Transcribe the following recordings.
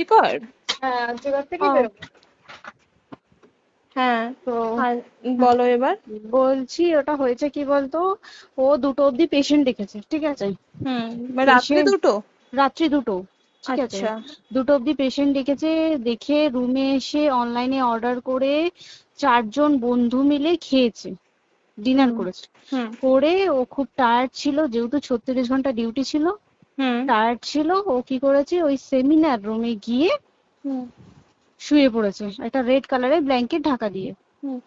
আরজিকর? হ্যাঁ, আর্যিকর থেকে ও বেরোবো। হ্যাঁ। তো আর হ্যাঁ, বলো এবার। বলছি ওটা হয়েছে কি বলতো, ও 2টো অব্দি পেশেন্ট দেখেছে, ঠিক আছে। মানে রাত্রি পেশেন্ট 2টো? রাত্রি 2টো, ঠিক আছে। আচ্ছা। 2টো অব্দি পেশেন্ট দেখেছে, দেখে রুমে এসে অনলাইনে অর্ডার করে 4জন বন্ধু মিলে খেয়েছে, ডিনার হুম করেছে। হুম করে ও খুব টায়ার্ড ছিল, যেহেতু 36 ঘন্টা ডিউটি ছিল, হুম টায়ার্ড ছিল। ও কি করেছে, ওই সেমিনার রুমে গিয়ে হুম শুয়ে পড়েছে একটা রেড কালারের ব্ল্যাঙ্কেট ঢাকা দিয়ে। হুম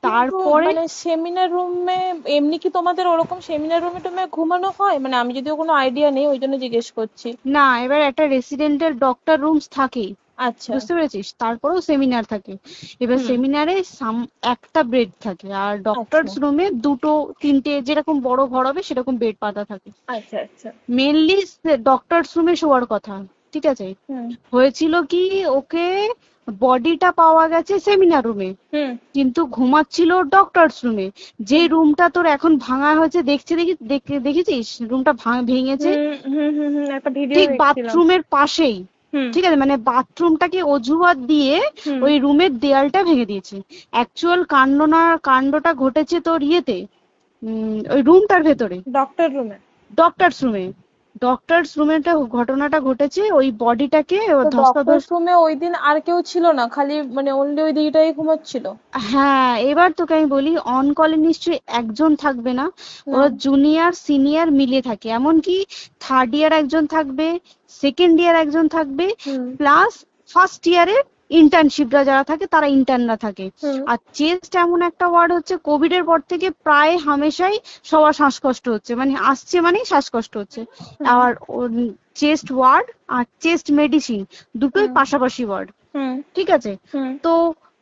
কিন্তু তারপরে মানে সেমিনার রুমে এমনি কি তোমাদের ওরকম সেমিনার রুমে টুমে ঘুমানো হয়? মানে আমি যদিও কোনো আইডিয়া নেই, ওই জন্য জিজ্ঞেস করছি। না, এবার একটা রেসিডেন্টের ডক্টর রুমস থাকেই, আচ্ছা। বুঝতে পেরেছিস, তারপরেও সেমিনার থাকে। এবার হুম। সেমিনারে একটা বেড থাকে, আর আচ্ছা ডক্টরস রুমে 2টো 3টে যেরকম বড় ঘর হবে সেরকম বেড পাতা থাকে। আচ্ছা আচ্ছা। মেনলি ডক্টরস রুমে শোয়ার কথা, ঠিক আছে। হুম হয়েছিল কি, ওকে বডিটা পাওয়া গেছে সেমিনার রুমে, হুম কিন্তু ঘুমাচ্ছিল ডক্টরস রুমে। যে হুম রুমটা তোর এখন ভাঙা হয়েছে, দেখেছিস রুমটা ভেঙেছে, একটা ভিডিও ঠিক দেখছিলাম। বাথরুমের পাশেই, হুম ঠিক আছে, মানে বাথরুমটাকে অজুহাত দিয়ে হুম ওই রুমের দেয়ালটা ভেঙে দিয়েছে। অ্যাকচুয়াল কাণ্ডটা ঘটেছে তোর ইয়েতে, ওই রুমটার ভেতরে, ডক্টর রুমে? ডক্টরস রুমে। ডক্টরস রুমে ঘটনাটা ঘটেছে, ওই বডিটাকে তো ডক্টর ধস্তাধস্তি। রুমে ওই দিন আর কেউ ছিল না, খালি মানে অনলি ওই দিদিটাই ঘুমাচ্ছিল? হ্যাঁ, এবার তোকে আমি বলি, অন কলে নিশ্চয়ই একজন থাকবে না, না। ওরা জুনিয়র সিনিয়র মিলিয়ে থাকে, এমনকি থার্ড ইয়ার একজন থাকবে, সেকেন্ড ইয়ার একজন থাকবে, হুম প্লাস ফার্স্ট ইয়ারের ইন্টার্নশিপরা যারা থাকে তারা ইন্টার্নরা থাকে। হুম আর চেস্ট এমন একটা ওয়ার্ড হচ্ছে, কোভিড এর পর থেকে প্রায় হামেশাই সবার শ্বাসকষ্ট হচ্ছে, মানে আসছে মানেই শ্বাসকষ্ট হচ্ছে। হুম আর চেস্ট ওয়ার্ড আর চেস্ট মেডিসিন দুটোই হুম পাশাপাশি ওয়ার্ড, হুম ঠিক আছে। হুম তো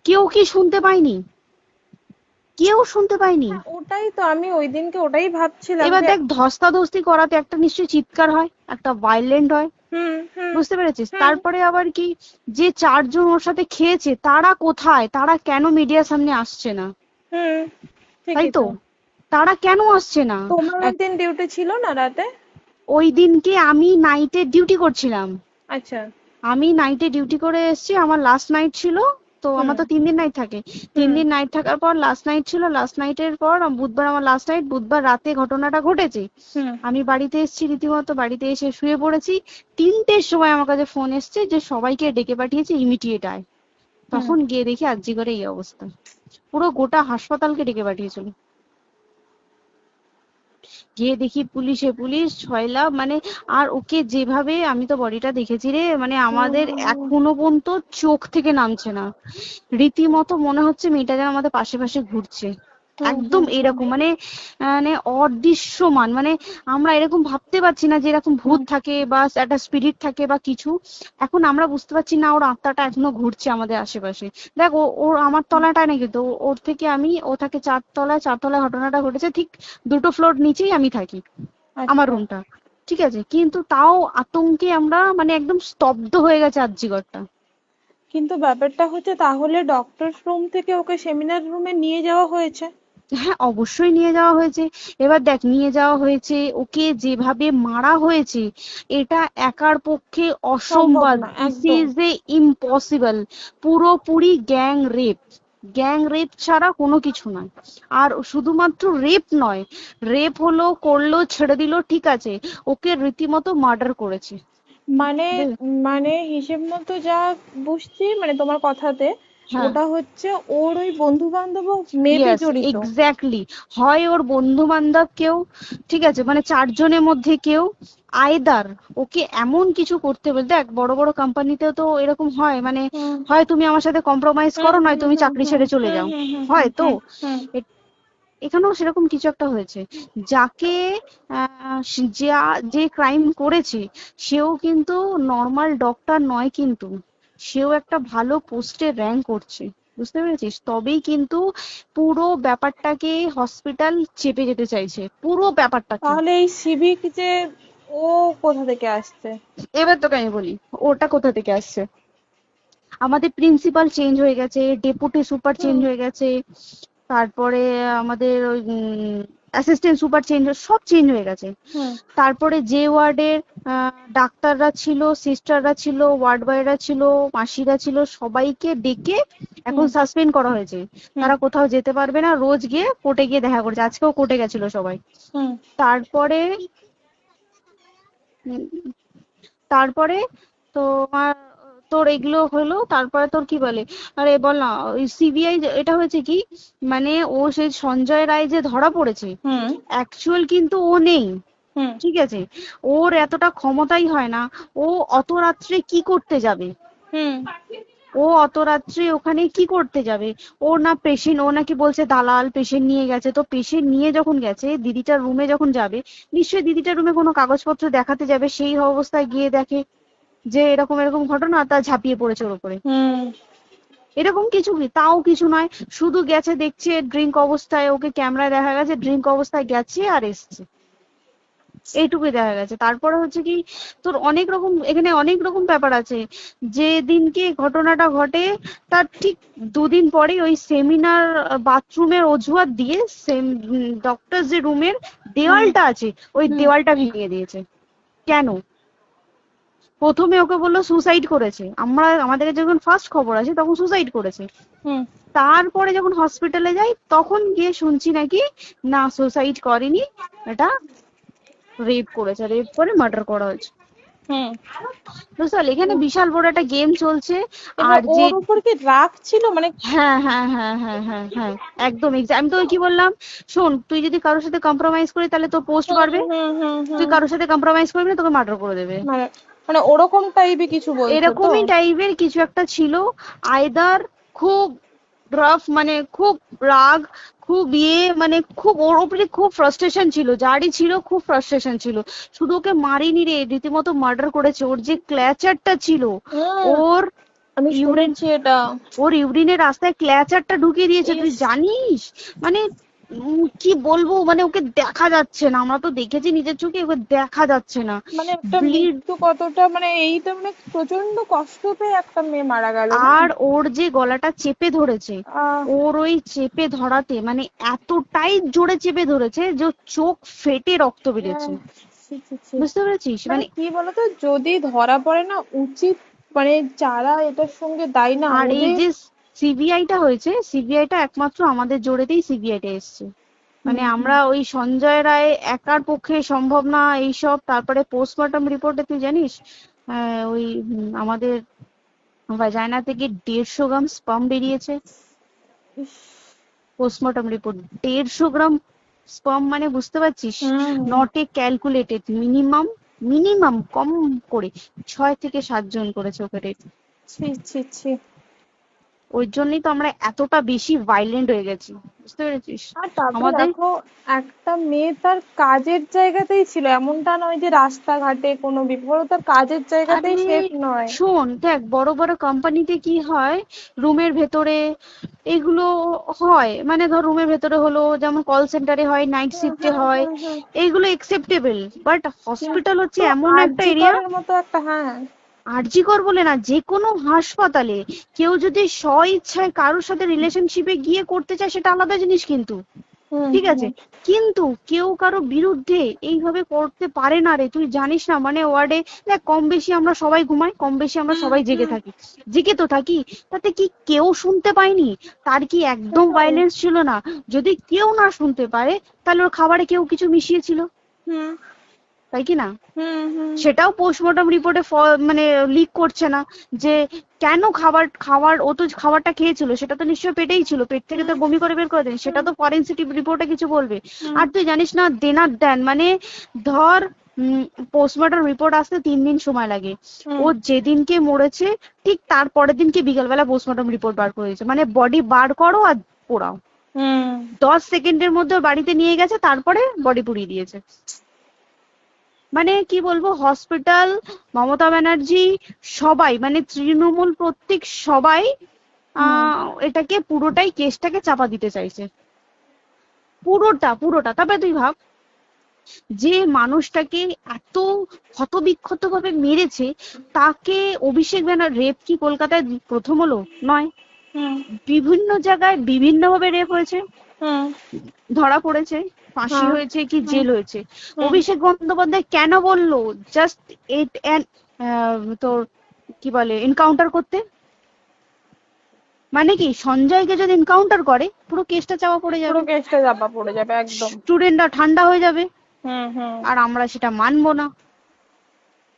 কেউ কি শুনতে পায়নি? কেউ শুনতে পায়নি। হ্যাঁ, ওটাই তো আমি ওই দিনকে ওটাই ভাবছিলাম এবার যে। দেখ, ধস্তাধস্তি করাতে একটা নিশ্চয়ই চিৎকার হয়, একটা ভাইলেন্ট হয়, হুম হুম বুঝতে পেরেছিস। হুম তারপরে আবার কি, যে 4জন ওর সাথে খেয়েছে তারা কোথায়, তারা কেন মিডিয়ার সামনে আসছে না? হুম তাই ঠিকই তো, তো। তারা কেন আসছে না? তোমার ওই এক- দিন ডিউটি ছিল না রাতে? ওই দিনকে আমি নাইটে ডিউটি করছিলাম। আচ্ছা। আমি নাইটে ডিউটি করে এসেছি, আমার লাস্ট নাইট ছিল। তো আমার হুম তো 3 দিন নাইট থাকে, তিন হুম দিন নাইট থাকার পর লাস্ট নাইট ছিল, লাস্ট নাইটের পর বুধবার আমার লাস্ট নাইট, বুধবার রাতে ঘটনাটা ঘটেছে। হুম আমি বাড়িতে এসেছি, রীতিমতো বাড়িতে এসে শুয়ে পড়েছি। 3টের সময় আমার কাছে ফোন এসছে যে সবাইকে ডেকে পাঠিয়েছে, ইমিডিয়েট আয়। হুম তখন গিয়ে দেখি আরজিকরে এই অবস্থা, পুরো গোটা হাসপাতালকে ডেকে পাঠিয়েছিল। গিয়ে দেখি পুলিশ ছয়লা, মানে, আর ওকে যেভাবে, আমি তো বডিটা দেখেছি রে, মানে আমাদের হুম এখনো পর্যন্ত চোখ থেকে নামছে না। রীতিমতো মনে হচ্ছে মেয়েটা যেন আমাদের পাশে পাশে ঘুরছে, হুম একদম হুম হুম এরকম, মানে মানে অদৃশ্যমান, মানে আমরা এরকম ভাবতে পারছি না যে এরকম ভূত হুম থাকে বা একটা স্পিরিট থাকে বা কিছু। এখন আমরা বুঝতে পারছি না, ওর আত্মাটা এখনো ঘুরছে আমাদের আশেপাশে। দেখ, ওর আমার তলাটায় না, কিন্তু ওর থেকে ও থাকে 4 তলায়, 4 তলায় ঘটনাটা ঘটেছে, ঠিক 2টো ফ্লোর নিচেই আমি থাকি, আমার আচ্ছা। রুমটা, ঠিক আছে। কিন্তু তাও আতঙ্কে আমরা মানে একদম স্তব্ধ হয়ে গেছে আরজিকরটা। কিন্তু ব্যাপারটা হচ্ছে, তাহলে ডক্টর রুম থেকে ওকে সেমিনার রুমে নিয়ে যাওয়া হয়েছে? হ্যাঁ, অবশ্যই নিয়ে যাওয়া হয়েছে। এবার দেখ, নিয়ে যাওয়া হয়েছে, ওকে যেভাবে মারা হয়েছে, এটা একার পক্ষে সম্ভব অসম্ভব, না দিস একদম। Is a impossible. পুরোপুরি গ্যাং রেপ, গ্যাং রেপ ছাড়া কোনো কিছু নয়। আর শুধুমাত্র রেপ নয়, রেপ হলো, করলো, ছেড়ে দিল, ঠিক আছে, ওকে রীতিমতো মার্ডার করেছে। মানে মানে হিসেব মতো যা বুঝছি মানে তোমার কথাতে, হ্যাঁ, ওটা হচ্ছে ওর ওই বন্ধু বান্ধবও মেবি ইয়েস, জড়িত। এক্স্যাক্টলি। হয় ওর বন্ধু বান্ধব কেউ, ঠিক আছে, মানে 4জনের মধ্যে কেউ, আইদার ওকে এমন কিছু করতে বলতে। দেখ, বড় বড় কোম্পানিতেও তো এরকম হয়, মানে হুম হয় তুমি আমার সাথে কম্প্রোমাইজ হুম করো, নয় হুম তুমি হুম চাকরি হুম ছেড়ে চলে হুম যাও, হুম হুম হুম হয় তো। হুম হুম এ- এখানেও সেরকম কিছু একটা হয়েছে। যাকে যে ক্রাইম করেছে, সেও কিন্তু নর্মাল ডক্টর নয়, কিন্তু সেও একটা ভালো পোস্টে র্যাঙ্ক করছে, বুঝতে পেরেছিস। তবেই কিন্তু পুরো ব্যাপারটাকে হসপিটাল চেপে যেতে চাইছে, পুরো ব্যাপারটাকে। তাহলে এই সিভিক যে, ও কোথা থেকে আসছে? এবার তোকে আমি বলি, ওটা কোথা থেকে আসছে। আমাদের প্রিন্সিপাল চেঞ্জ হয়ে গেছে, ডেপুটি সুপার চেঞ্জ হুম হয়ে গেছে, তারপরে আমাদের ওই অ্যাসিস্ট্যান্ট সুপার চেঞ্জ, সব চেঞ্জ হয়ে গেছে। হুম তারপরে যে ওয়ার্ডের ডাক্তাররা ছিল, সিস্টাররা ছিল, ওয়ার্ড বয়রা ছিল, মাসিরা ছিল, সবাইকে ডেকে এখন হুম সাসপেন্ড করা হয়েছে। হুম তারা কোথাও যেতে পারবে না, রোজ গিয়ে কোর্টে গিয়ে দেখা করছে। আজকেও কোর্টে গেছিল সবাই। হুম তারপরে উম, তারপরে তোমার তোর এগুলো হলো, তারপরে তোর কি বলে, আরে বল না, ওই সিবিআই এটা হয়েছে কি, মানে ও সেই সঞ্জয় রায় যে ধরা পড়েছে, হুম অ্যাকচুয়াল কিন্তু ও নেই, হুম ঠিক আছে? ওর এতটা ক্ষমতাই হয় না। ও অত রাত্রে কি করতে যাবে? হুম ও অত রাত্রে ওখানে কি করতে যাবে? ওর না পেশেন্ট, ও নাকি বলছে দালাল পেশেন্ট নিয়ে গেছে। তো পেশেন্ট নিয়ে যখন গেছে, দিদিটার রুমে যখন যাবে, নিশ্চয়ই দিদিটার রুমে কোনো কাগজপত্র দেখাতে যাবে, সেই অবস্থায় গিয়ে দেখে যে এরকম এরকম ঘটনা, তা ঝাঁপিয়ে পড়েছে ওর উপরে। হুম এরকম কিছু কি, তাও কিছু নয়, শুধু গেছে, দেখছে ড্রিঙ্ক অবস্থায়, ওকে ক্যামেরায় দেখা গেছে ড্রিঙ্ক অবস্থায় গেছে আর এসছে, এইটুকুই দেখা গেছে। তারপরে হচ্ছে কি, তোর অনেক রকম, এখানে অনেক রকম ব্যাপার আছে। যে দিনকে ঘটনাটা ঘটে তার ঠিক দুদিন পরে ওই সেমিনার বাথরুমের অজুহাত দিয়ে সেম ডক্টর যে রুমের হুম দেওয়ালটা আছে, ওই হুম দেওয়ালটা ভেঙে দিয়েছে। কেন? প্রথমে ওকে বললো সুসাইড করেছে, আমাদের যখন ফার্স্ট খবর আছে তখন সুসাইড করেছে। হুম তারপরে যখন হসপিটালে যাই তখন গিয়ে শুনছি নাকি না, সুসাইড করেনি, এটা রেপ করেছে, রেপ করে মার্ডার করা হয়েছে। হুম বুঝতে পারলি, এখানে বিশাল বড় একটা গেম চলছে। এবার আর যে ওর উপর কি রাগ ছিল মানে? হ্যাঁ হ্যাঁ হ্যাঁ হ্যাঁ হ্যাঁ হ্যাঁ, একদম আমি তোকে কি বললাম, শোন, তুই যদি কারোর সাথে কম্প্রোমাইজ করিস তাহলে তোর পোস্ট হুম বাড়বে, হুম হুম তুই হুম কারোর সাথে কম্প্রোমাইজ করবি না, তোকে মার্ডার করে দেবে। মানে মানে ওরকম টাইপই কিছু বলছো তো? এরকমই টাইপের কিছু একটা ছিল। আইদার খুব রাফ, মানে খুব রাগ, খুব মানে খুব ওর উপরে খুব ফ্রাস্ট্রেশন ছিল, যারই ছিল খুব ফ্রাস্ট্রেশন ছিল। শুধু ওকে মারিনি রে, রীতিমতো মার্ডার করেছে। ওর যে ক্ল্যাচারটা ছিল, হুম ওর আমি ইউরিন, শুনেছি এটা। ওর ইউরিনের রাস্তায় ক্ল্যাচারটা ঢুকিয়ে দিয়েছে, তুই ইস, জানিস? মানে কি বলবো, মানে ওকে দেখা যাচ্ছে না, আমরা তো দেখেছি নিজের চোখে, ওকে দেখা যাচ্ছে না, মানে একটা ব্লিড। মৃত্যু কতটা, মানে এইটা মানে প্রচন্ড কষ্ট পেয়ে একটা মেয়ে মারা গেল না? আর ওর যে গলাটা চেপে ধরেছে, আহ ওর ওই চেপে ধরাতে মানে এতটাই জোরে চেপে ধরেছে যে ওর চোখ ফেটে রক্ত বেরিয়েছে। আহ, ছি, ছি, ছি। বুঝতে পেরেছিস? মানে মানে কি বলতো, যদি ধরা পড়ে না, উচিত মানে যারা এটার সঙ্গে দায়ী না আর এই ওদের। যে সিবিআইটা হয়েছে, সিবিআইটা একমাত্র আমাদের জোরেতেই সিবিআইটা এসছে। হুম মানে হুম আমরা ওই সঞ্জয় রায় একার পক্ষে সম্ভব না এইসব। তারপরে পোস্টমর্টম রিপোর্টে তুই জানিস, ওই আমাদের ভাজাইনা থেকে 150 গ্রাম স্পাম বেরিয়েছে। ইস, পোস্টমর্টম রিপোর্ট, 150 গ্রাম স্পাম, মানে বুঝতে পারছিস? Hmm not a calculated, minimum, minimum কম করে 6 থেকে 7 জন করেছে ওকে rape। ছি ছি ছি। ওই জন্যই তো আমরা এতটা বেশি ভাইলেন্ট হয়ে গেছি, বুঝতে পেরেছিস? আর তারপরে আমাদের, দেখো, একটা মেয়ে তার কাজের জায়গাতেই ছিল, এমনটা নয় যে রাস্তাঘাটে কোনো বিপদ, ও তার কাজের জায়গাতেই আরে সেফ নয়। শোন, দেখ বড় বড় কোম্পানিতে কি হয়, রুমের ভেতরে এগুলো হয়, মানে ধর রুমের ভেতরে হলো, যেমন কল সেন্টারে হয়, নাইট হুম শিফটে হুম হয়, হুম হুম। এইগুলো একসেপ্টেবল। বাট হসপিটাল হচ্ছে তো এমন একটা আরজি এরিয়া, করের মতো একটা, হ্যাঁ। আরজি কর বলে না, যে কোনো হাসপাতালে কেউ যদি স্ব ইচ্ছায় কারোর সাথে রিলেশনশিপে গিয়ে করতে চায় সেটা আলাদা জিনিস কিন্তু, হুম ঠিক আছে? হুম কিন্তু কেউ কারো বিরুদ্ধে এইভাবে করতে পারে না রে, তুই জানিস না? মানে ওয়ার্ডে দেখ, কম বেশি আমরা সবাই ঘুমাই, কম বেশি আমরা হুম সবাই জেগে হুম। থাকি, জেগে তো থাকি। তাতে কি কেউ শুনতে পায়নি? তার কি একদম সেটাই। ভাইলেন্স ছিল না? যদি কেউ না শুনতে পারে, তাহলে ওর খাবারে কেউ কিছু মিশিয়েছিল, হুম তাই কি না? হুম হুম সেটাও পোস্টমর্টম রিপোর্টে মানে লিক করছে না, যে কেন খাবার খাবার ও তো খাবারটা খেয়েছিল, সেটা তো নিশ্চয়ই পেটেই ছিল, পেট থেকে তো হুম বমি করে বের করে দেন, সেটা হুম তো ফরেনসিক রিপোর্টে কিছু বলবে। হুম আর তুই জানিস না, দেনার দেন মানে, ধর পোস্টমর্টম রিপোর্ট আসতে 3 দিন সময় লাগে, হুম ও যেদিনকে মরেছে ঠিক তার পরের দিনকে বিকালবেলা পোস্টমর্টম রিপোর্ট বার করে দিয়েছে, মানে বডি বার করো আর পোড়াও, হুম 10 সেকেন্ডের মধ্যে ওর বাড়িতে নিয়ে গেছে, তারপরে বডি পুড়িয়ে দিয়েছে। মানে কি বলবো, হসপিটাল, মমতা ব্যানার্জি, সবাই মানে তৃণমূল প্রত্যেক সবাই হুম এটাকে পুরোটাই, কেসটাকে চাপা দিতে চাইছে, পুরোটা পুরোটা। তবে তুই ভাব, যে মানুষটাকে এত ক্ষতবিক্ষত ভাবে মেরেছে, তাকে অভিষেক ব্যানার, রেপ কি কলকাতায় প্রথম হলো? নয়, হুম বিভিন্ন জায়গায় বিভিন্ন ভাবে রেপ হয়েছে, হুম ধরা পড়েছে। ফাঁসি হ্যাঁ। হয়েছে কি হুম। জেল হয়েছে। হুম। অভিষেক বন্দ্যোপাধ্যায় কেন বললো জাস্ট এট তোর কি বলে এনকাউন্টার করতে? মানে কি সঞ্জয়কে যদি এনকাউন্টার করে পুরো কেসটা চাপা পড়ে পুরো যাবে, কেসটা চাপা পড়ে যাবে একদম। স্টুডেন্টরা ঠান্ডা হয়ে যাবে, হুম হুম। আর আমরা সেটা মানবো না,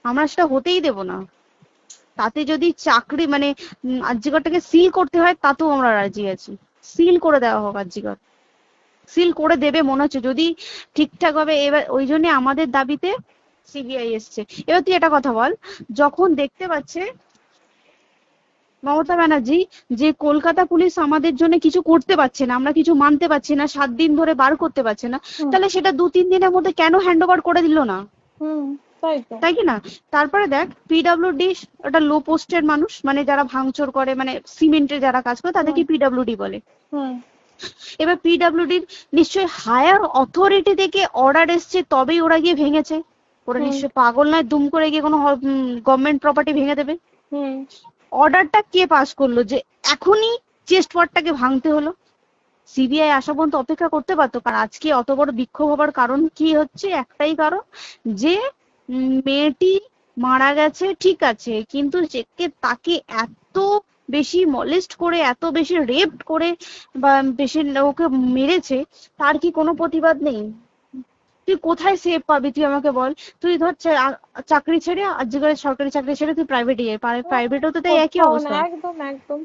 আমরা সেটা হতেই দেব না। তাতে যদি চাকরি মানে আরজিকরটাকে সিল করতে হয় তাতেও আমরা রাজি আছি, সিল করে দেওয়া হোক আরজিকর, সিল করে দেবে মনে হচ্ছে যদি ঠিকঠাক ভাবে। এবার ওই জন্য আমাদের দাবিতে সিবিআই এসছে। এবার তুই একটা কথা বল, যখন দেখতে পাচ্ছে মমতা ব্যানার্জি যে কলকাতা পুলিশ আমাদের জন্য কিছু করতে পারছে না, আমরা কিছু মানতে পারছি না, 7 দিন ধরে বার করতে পারছে না, হুম। তাহলে সেটা 2-3 দিনের মধ্যে কেন হ্যান্ড ওভার করে দিল না? হুম। তাই তো। তাই কি না? তারপরে দেখ পিডব্লিউডি ওটা লো পোস্টের মানুষ, মানে যারা ভাঙচুর করে, মানে সিমেন্টের যারা কাজ করে তাদেরকে হুম। পিডব্লিউডি বলে। হুম। এবার পিডব্লিউডির নিশ্চয়ই হায়ার অথরিটি থেকে অর্ডার এসছে তবেই ওরা গিয়ে ভেঙেছে। ওরা হুম। নিশ্চয়ই পাগল নয় দুম করে গিয়ে কোনো গভর্নমেন্ট প্রপার্টি ভেঙে দেবে। হুম। অর্ডারটা কে পাস করলো যে এখনই চেস্ট ওয়ার্ডটাকে ভাঙতে হলো? সিবিআই আসা পর্যন্ত অপেক্ষা করতে পারতো। কারণ আজকে অত বড় বিক্ষোভ হবার কারণ কি হচ্ছে, একটাই কারণ, যে মেয়েটি মারা গেছে ঠিক আছে, কিন্তু তাকে এত বেশি মলেস্ট করে, এত বেশি রেপ করে বা বেশি ওকে মেরেছে, তার কি কোনো প্রতিবাদ নেই? তুই কোথায় সেফ পাবি তুই আমাকে বল? তুই ধর চাকরি ছেড়ে আজকের সরকারি চাকরি ছেড়ে তুই প্রাইভেটে যাই, প্রাইভেটেও তো তাই একই কোথাও না, অবস্থা, একদম একদম।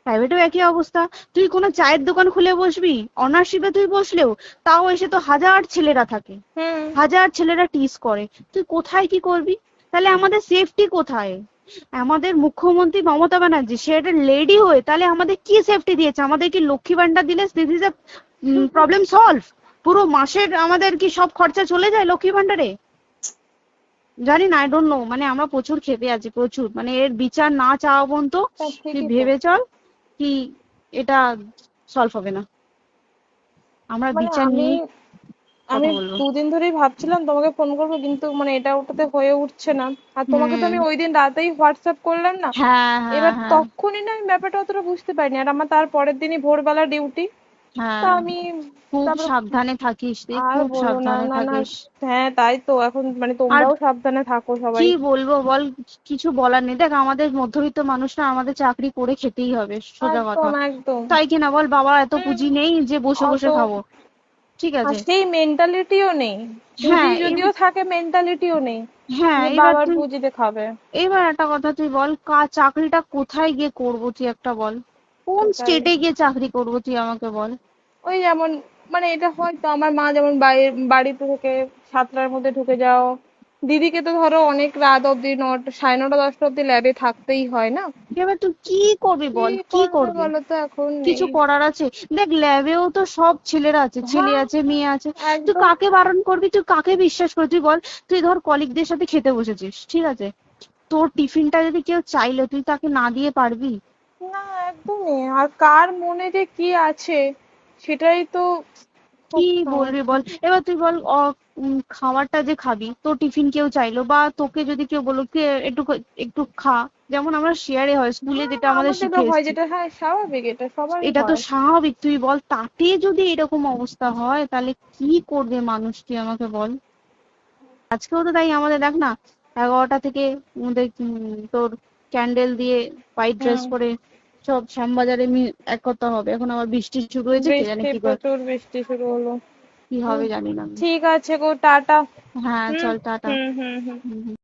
প্রাইভেটেও একই অবস্থা। তুই কোনো চায়ের দোকান খুলে বসবি, অনার্সশিপে তুই বসলেও তাও এসে তো হাজার ছেলেরা থাকে, হুম। হাজার ছেলেরা টিজ করে, তুই কোথায় কি করবি? তাহলে আমাদের সেফটি কোথায়? আমাদের মুখ্যমন্ত্রী মমতা ব্যানার্জি সে একটা লেডি হয়ে তাহলে আমাদের কি সেফটি দিয়েছে? আমাদের কি লক্ষ্মী ভান্ডার দিলে this is a problem solve? পুরো মাসের আমাদের কি সব খরচা চলে যায় লক্ষ্মী ভান্ডারে? জানি না, আই ডোন্ট নো, মানে আমরা প্রচুর ক্ষেপে আছি, প্রচুর, মানে এর বিচার না চাওয়া পর্যন্ত তা তুই ঠিকই তো। ভেবে চল কি এটা সলভ হবে না। আমরা মানে বিচার আমি নিয়ে আমি কথা বলবো। 2 দিন ধরেই ভাবছিলাম তোমাকে ফোন করবো, কিন্তু মানে এটা ওটাতে হয়ে উঠছে না। আর তোমাকে তো হুম। আমি ওই দিন রাতেই হোয়াটসঅ্যাপ করলাম না। হ্যাঁ হ্যাঁ এবার হ্যাঁ। তখনই না আমি ব্যাপারটা অতটা বুঝতে পারিনি, আর আমার তার পরের দিনই ভোরবেলা ডিউটি। তা হ্যাঁ আমি খুব তারপর সাবধানে থাকিস তুই, আর খুব বলো না, সাবধানে না না। থাকিস। হ্যাঁ তাই তো, এখন মানে আর তোমরাও সাবধানে থাকো কি সবাই। বলবো বল, কিছু বলার নেই। দেখ আমাদের মধ্যবিত্ত মানুষরা আমাদের চাকরি করে খেতেই হবে, সোজা কথা, একদম একদম। তাই কিনা বল? বাবা এত হুম। পুঁজি নেই যে বসে অত বসে খাবো, ঠিক আর আছে? সেই মেন্টালিটিও নেই। পুঁজি হ্যাঁ যদিও থাকে, মেন্টালিটিও নেই হ্যাঁ যে এবার বাবার তুই, পুঁজিতে খাবে। এবার একটা কথা তুই বল, চাকরিটা কোথায় গিয়ে করবো তুই একটা বল? কোন সেটাই। স্টেটে গিয়ে চাকরি করবো তুই আমাকে বল? ওই যেমন, মানে এটা হয়তো আমার মা যেমন বাড়িতে থেকে 7টার মধ্যে ঢুকে যাও, দিদিকে তো ধরো অনেক রাত অব্দি 9টা, 9:30 10টা অব্দি ল্যাবে থাকতেই হয় না। এবার তুই কি করবি কি বল, কি করবে করবি? বলো তো, এখন কিছু নেই। করার আছে? দেখ ল্যাবেও তো সব ছেলেরা আছে, ছেলে হ্যাঁ আছে মেয়ে আছে, তুই একদম। কাকে বারণ করবি, তুই কাকে বিশ্বাস করবি তুই বল? তুই ধর কলিগদের সাথে খেতে বসেছিস, ঠিক আছে, তোর টিফিনটা যদি কেউ চাইলো তুই তাকে না দিয়ে পারবি? না একদমই, আর কার মনে যে কি আছে সেটাই তো কি খুব বলবি সমস্যা। বল? এবার তুই বল খাবারটা যে খাবি, তোর টিফিন কেউ চাইলো বা তোকে যদি কেউ বললো কে একটু একটু খা, যেমন আমরা শেয়ারে হয় স্কুলে হ্যাঁ যেটা আমাদের আমাদেরও শিখে হয়, এসেছি, যেটা হ্যাঁ স্বাভাবিক, এটা সবারই এটা তো হয়। স্বাভাবিক, তুই বল তাতে যদি এরকম অবস্থা হয় তাহলে কি করবে মানুষ, তুই আমাকে বল? আজকেও তো তাই আমাদের দেখ না, 11টা থেকে আমাদের তোর ক্যান্ডেল দিয়ে হোয়াইট ড্রেস হুম। পরে সব শ্যামবাজারে একতা হবে। এখন আবার বৃষ্টি শুরু হয়েছে, কে জানে বৃষ্টি, কি প্রচুর বৃষ্টি শুরু হলো। কি হুম। হবে জানি না আমি। ঠিক আছে গো, টাটা। হ্যাঁ হুম চল টাটা। হুম হুম হুম। হুম, হুম।